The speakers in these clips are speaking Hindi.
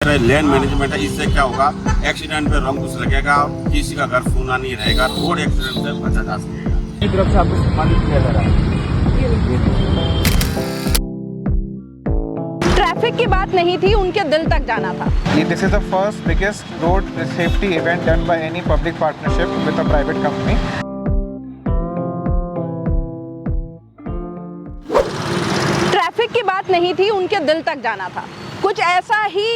लेन मैनेजमेंट है, इससे क्या होगा, एक्सीडेंट पे अंकुश लगेगा, किसी का घर सूना नहीं रहेगा, रोड एक्सीडेंट से बचा जा सकेगा। की तरफ से आपको सम्मानित किया जा रहा है। ट्रैफिक की बात नहीं थी, उनके दिल तक जाना था। This is the first biggest road safety event done by any public partnership with a private company. Traffic की बात नहीं थी, उनके दिल तक जाना था। कुछ ऐसा ही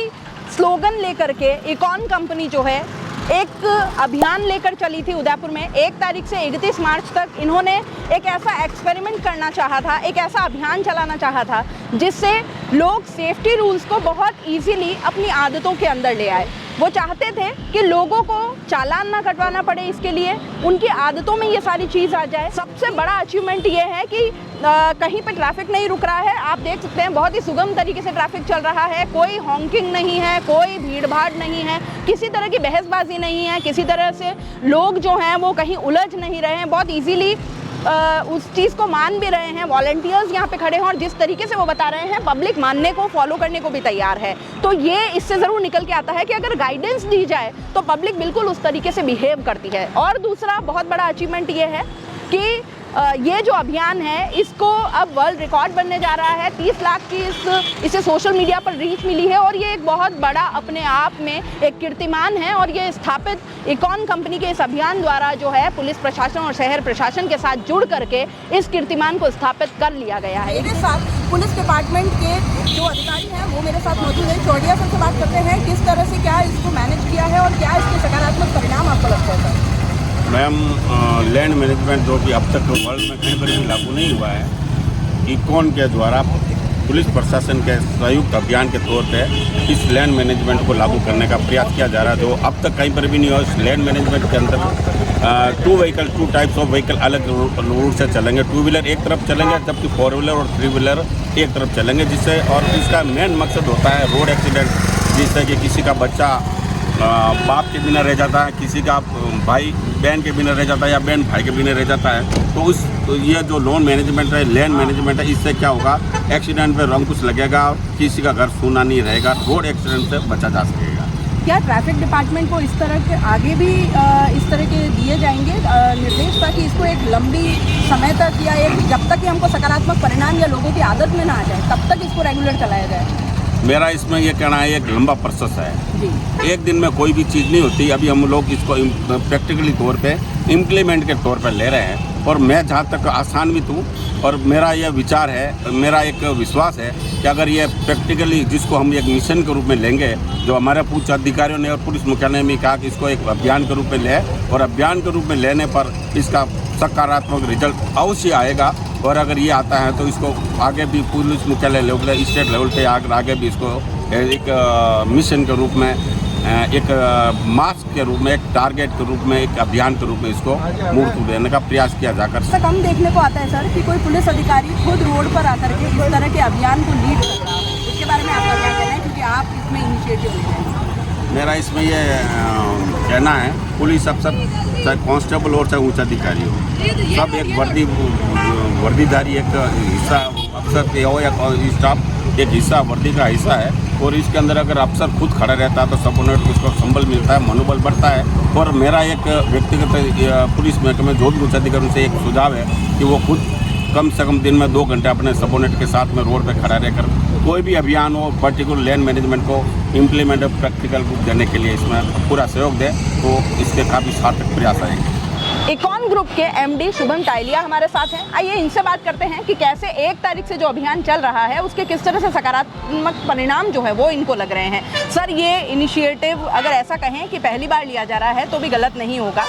स्लोगन लेकर के इकॉन कंपनी जो है एक अभियान लेकर चली थी उदयपुर में। 1 तारीख से 31 मार्च तक इन्होंने एक ऐसा एक्सपेरिमेंट करना चाहा था, एक ऐसा अभियान चलाना चाहा था जिससे लोग सेफ्टी रूल्स को बहुत इजीली अपनी आदतों के अंदर ले आए। वो चाहते थे कि लोगों को चालान ना कटवाना पड़े, इसके लिए उनकी आदतों में ये सारी चीज़ आ जाए। सबसे बड़ा अचीवमेंट ये है कि कहीं पे ट्रैफिक नहीं रुक रहा है। आप देख सकते हैं बहुत ही सुगम तरीके से ट्रैफिक चल रहा है, कोई हॉन्किंग नहीं है, कोई भीड़ भाड़ नहीं है, किसी तरह की बहसबाजी नहीं है, किसी तरह से लोग जो हैं वो कहीं उलझ नहीं रहे हैं, बहुत ईजीली उस चीज़ को मान भी रहे हैं। वॉलंटियर्स यहाँ पे खड़े हैं और जिस तरीके से वो बता रहे हैं पब्लिक मानने को, फॉलो करने को भी तैयार है। तो ये इससे ज़रूर निकल के आता है कि अगर गाइडेंस दी जाए तो पब्लिक बिल्कुल उस तरीके से बिहेव करती है। और दूसरा बहुत बड़ा अचीवमेंट ये है कि ये जो अभियान है इसको अब वर्ल्ड रिकॉर्ड बनने जा रहा है। 30 लाख की इसे सोशल मीडिया पर रीच मिली है और ये एक बहुत बड़ा अपने आप में एक कीर्तिमान है। और ये स्थापित इकॉन कंपनी के इस अभियान द्वारा जो है पुलिस प्रशासन और शहर प्रशासन के साथ जुड़ करके इस कीर्तिमान को स्थापित कर लिया गया है। मेरे साथ पुलिस डिपार्टमेंट के जो अधिकारी हैं वो मेरे साथ मौजूद हैं। चौड़िया सर से बात करते हैं, किस तरह से क्या इसको मैनेज किया है और क्या इसके सकारात्मक परिणाम आपको लगता है सर? मैम, लैंड मैनेजमेंट जो कि अब तक वर्ल्ड में कहीं पर भी लागू नहीं हुआ है, इकॉन के द्वारा पुलिस प्रशासन के संयुक्त अभियान के तौर पे इस लैंड मैनेजमेंट को लागू करने का प्रयास किया जा रहा है, जो अब तक कहीं पर भी नहीं हुआ। इस लैंड मैनेजमेंट के अंदर 2 टाइप्स ऑफ व्हीकल अलग रूट से चलेंगे। 2 व्हीलर एक तरफ चलेंगे, जबकि 4 व्हीलर और 3 व्हीलर एक तरफ चलेंगे, जिससे और इसका मेन मकसद होता है रोड एक्सीडेंट, जिससे कि किसी का बच्चा बाप के बिना रह जाता है, किसी का भाई बहन के बिना रह जाता है या बहन भाई के बिना रह जाता है। तो ये जो लोन मैनेजमेंट है, लैंड मैनेजमेंट है, इससे क्या होगा, एक्सीडेंट पे अंकुश लगेगा, किसी का घर सूना नहीं रहेगा, रोड एक्सीडेंट से बचा जा सकेगा। क्या ट्रैफिक डिपार्टमेंट को इस तरह के आगे भी इस तरह के दिए जाएंगे निर्देश, ताकि इसको एक लंबी समय तक या एक जब तक कि हमको सकारात्मक परिणाम या लोगों की आदत में ना आ जाए तब तक इसको रेगुलर चलाया जाए? मेरा इसमें यह कहना है, एक लंबा प्रोसेस है जी। एक दिन में कोई भी चीज़ नहीं होती। अभी हम लोग इसको प्रैक्टिकली तौर पे इम्प्लीमेंट के तौर पे ले रहे हैं और मैं जहाँ तक आसान्वित हूँ और मेरा यह विचार है, मेरा एक विश्वास है कि अगर ये प्रैक्टिकली जिसको हम एक मिशन के रूप में लेंगे, जो हमारे उच्च अधिकारियों ने और पुलिस मुख्यालय ने कहा कि इसको एक अभियान के रूप में ले, और अभियान के रूप में लेने पर इसका सकारात्मक रिजल्ट अवश्य आएगा। और अगर ये आता है तो इसको आगे भी पुलिस मुख्यालय लेवल, स्टेट लेवल पे आगे भी इसको एक मिशन के रूप में, एक मास के रूप में, एक टारगेट के रूप में, एक अभियान के रूप में इसको मूर्त देने का प्रयास किया जाकर। ऐसा कम देखने को आता है सर कि कोई पुलिस अधिकारी खुद रोड पर आकर के इस तरह के अभियान को लीड कर रहा है। इसके बारे में आपका क्या कहना है, क्योंकि आप इसमें इनिशिएटिव ले रहे हैं? मेरा इसमें ये कहना है, पुलिस अफसर चाहे कांस्टेबल और चाहे उच्च अधिकारी हो, सब एक वर्दीधारी एक हिस्सा, अफसर हो या स्टाफ एक हिस्सा, वर्दी का हिस्सा है। और इसके अंदर अगर अफसर खुद खड़ा रहता है तो सबऑर्डिनेट को उसको संबल मिलता है, मनोबल बढ़ता है। और मेरा एक व्यक्तिगत पुलिस महकमे जो भी उच्च अधिकारियों से एक सुझाव है कि वो खुद कम से कम दिन में 2 घंटे अपने सबऑर्डिनेट के साथ में रोड पे खड़ा रहकर कोई भी अभियान हो, पर्टिकुलर लैंड मैनेजमेंट को इम्प्लीमेंट प्रैक्टिकल रूप देने के लिए इसमें पूरा सहयोग दे, तो इसके काफ़ी सार्थक प्रयास आएंगे। इकॉन ग्रुप के एमडी शुभम टाइलिया हमारे साथ हैं। आइए इनसे बात करते हैं कि कैसे 1 तारीख से जो अभियान चल रहा है उसके किस तरह से सकारात्मक परिणाम जो है वो इनको लग रहे हैं। सर, ये इनिशिएटिव अगर ऐसा कहें कि पहली बार लिया जा रहा है तो भी गलत नहीं होगा।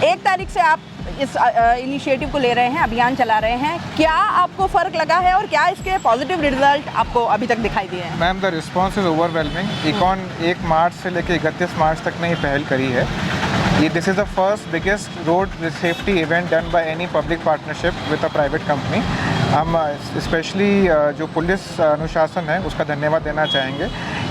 1 तारीख से आप इस इनिशिएटिव को ले रहे हैं, अभियान चला रहे हैं, क्या आपको फ़र्क लगा है और क्या इसके पॉजिटिव रिजल्ट आपको अभी तक दिखाई दिए हैं? Ma'am, the response is overwhelming. Icon 1 मार्च से लेकर 31 मार्च तक ने पहल करी है। This is the first biggest road safety event done by any public partnership with a private company. हम स्पेशली जो पुलिस अनुशासन है उसका धन्यवाद देना चाहेंगे।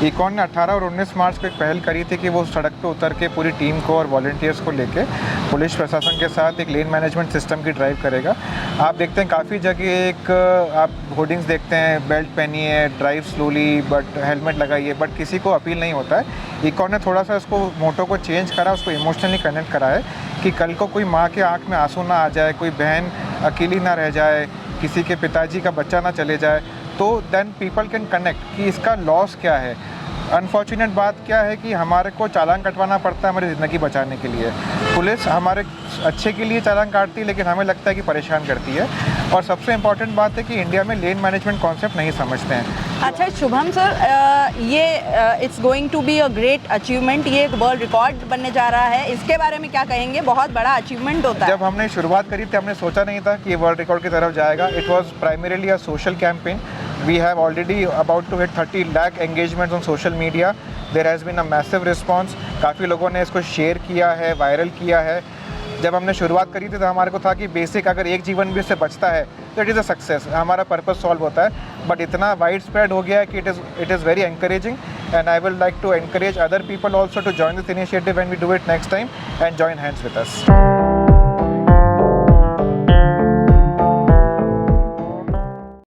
इकॉन ने 18 और 19 मार्च को एक पहल करी थी कि वो सड़क पे उतर के पूरी टीम को और वॉलंटियर्स को लेके पुलिस प्रशासन के साथ एक लेन मैनेजमेंट सिस्टम की ड्राइव करेगा। आप देखते हैं काफ़ी जगह एक आप होर्डिंग्स देखते हैं, बेल्ट पहनिए, ड्राइव स्लोली, बट हेलमेट लगाइए, बट किसी को अपील नहीं होता है। इकॉन ने थोड़ा सा उसको मोटो को चेंज करा, उसको इमोशनली कनेक्ट करा है कि कल को कोई माँ के आँख में आंसू ना आ जाए, कोई बहन अकेली ना रह जाए, किसी के पिताजी का बच्चा ना चले जाए, तो देन पीपल कैन कनेक्ट कि इसका लॉस क्या है। अनफॉर्चुनेट बात क्या है कि हमारे को चालान कटवाना पड़ता है हमारी ज़िंदगी बचाने के लिए। पुलिस हमारे अच्छे के लिए चालान काटती है, लेकिन हमें लगता है कि परेशान करती है। और सबसे इम्पॉर्टेंट बात है कि इंडिया में लेन मैनेजमेंट कॉन्सेप्ट नहीं समझते हैं। अच्छा शुभम सर, ये it's going to be a great achievement, ये एक वर्ल्ड रिकॉर्ड बनने जा रहा है, इसके बारे में क्या कहेंगे? बहुत बड़ा अचीवमेंट होता है। जब हमने शुरुआत करी थी हमने सोचा नहीं था कि ये वर्ल्ड रिकॉर्ड की तरफ जाएगा। It was primarily a social campaign. We have already about to hit 30 lakh engagements on social media. There has been a massive response. काफ़ी लोगों ने इसको शेयर किया है, वायरल किया है। जब हमने शुरुआत करी थी तो हमारे को था कि बेसिक अगर एक जीवन भी इससे बचता है तो इट इज़ अ सक्सेस, हमारा पर्पस सॉल्व होता है। बट इतना वाइड स्प्रेड हो गया है कि it is very encouraging, and I will like to encourage other people also to join this initiative when we do it next time and join hands with us.